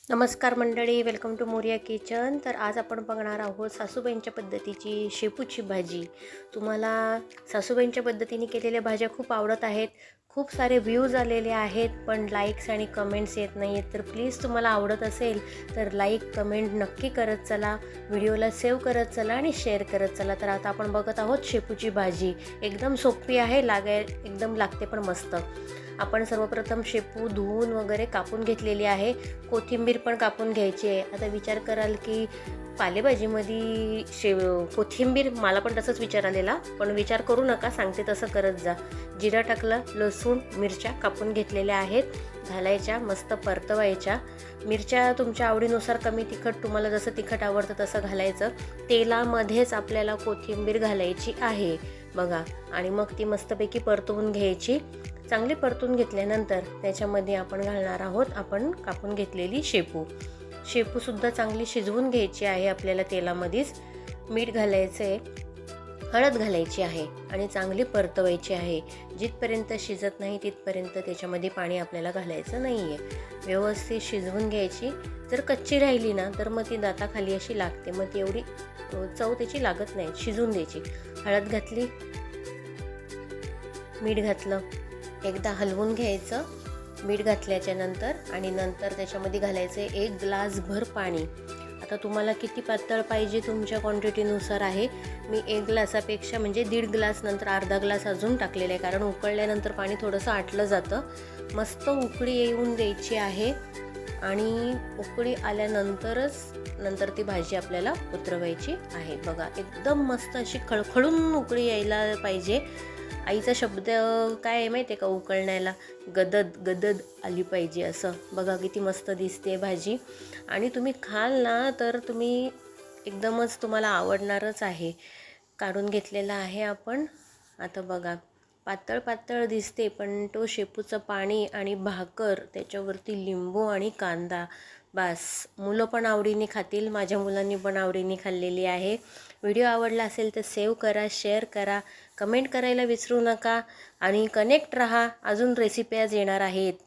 नमस्कार मंडळी, welcome to Moriya kitchen. तर आज आपण बघणार आहोत सासूबाईंच्या पद्धतीची शेपूची भाजी। तुम्हाला सासूबाईंच्या पद्धतीने केलेल्या भाज्या खूप आवडत आहेत, खूप सारे व्ह्यूज आलेले आहेत, पण लाईक्स आणि कमेंट्स येत नाही आहेत। तर प्लीज तुम्हाला आवडत असेल तर लाईक कमेंट नक्की करत चला, व्हिडिओला सेव्ह करत चला आणि शेअर करत चला। तर आता आपण बघत आहोत शेपूची भाजी। एकदम सोपी आहे, एकदम लागते पण मस्त। आपण सर्वप्रथम शेपू धुवून वगैरे कापून घेतलेली आहे, कोथिंबीर पण कापून घ्यायची आहे। आता विचार कराल की पालेभाजीमध्ये कोथिंबीर, मला पण तसंच विचार आलेला, पण विचार करू नका, सांगते तसं करत जा। जिरं टाकलं, लसूण मिरच्या कापून घेतलेल्या आहेत, घालायच्या, मस्त परतवायच्या। मिरच्या तुमच्या आवडीनुसार कमी तिखट, तुम्हाला जसं तिखट आवडतं तसं घालायचं। तेलामध्येच आपल्याला कोथिंबीर घालायची आहे बघा, आणि मग ती मस्तपैकी परतवून घ्यायची। चांगली परतून घेतल्यानंतर त्याच्यामध्ये आपण घालणार आहोत आपण कापून घेतलेली शेपूसुद्धा चांगली शिजवून घ्यायची आहे आपल्याला तेलामध्येच। मीठ घालायचं आहे, हळद घालायची आहे आणि चांगली परतवायची आहे। जिथपर्यंत शिजत नाही तिथपर्यंत त्याच्यामध्ये पाणी आपल्याला घालायचं नाही आहे। व्यवस्थित शिजवून घ्यायची। जर कच्ची राहिली ना तर मग ती दाताखाली अशी लागते, मग ती एवढी चव त्याची लागत नाही, शिजवून द्यायची। हळद घातली, मीठ घातलं, एकदा हलवून घ्यायचं मीठ घातल्याच्या नंतर, आणि नंतर त्याच्यामध्ये घालायचं 1 ग्लासभर पाणी। आता तुम्हाला किती पातळ पाहिजे तुमच्या क्वांटिटीनुसार आहे। मी 1 ग्लासापेक्षा म्हणजे 1.5 ग्लास नंतर अर्धा ग्लास अजून टाकलेला आहे, कारण उकळल्यानंतर पाणी थोडंसं आटलं जातं। मस्त उकळी येऊन द्यायची आहे, आणि उकळी आल्यानंतर ती भाजी आपल्याला उतरवायची आहे बघा। एकदम मस्त अशी खळखळून उकळी यायला पाहिजे। आईचा शब्द काय आहे माहिती आहे का, उकळण्याला गदद गदद आली पाहिजे असं। बघा किती मस्त दिसते भाजी, आणि तुम्ही खाल ना तर तुम्ही एकदमच तुम्हाला आवडणारच आहे। काढून घेतलेला आहे आपण। आता बघा पातळ पातळ दिसते, पण तो शेपूचं पाणी आणि भाकर, त्याच्यावरती लिंबू आणि कांदा, बस मुलं पण आवडीने खातील। माझ्या मुलांनी पण आवडीने खाल्लेली आहे। व्हिडिओ आवडला असेल तर सेव्ह करा, शेअर करा, कमेंट करायला विसरू नका, आणि कनेक्ट रहा, अजून रेसिपी आज येणार आहेत।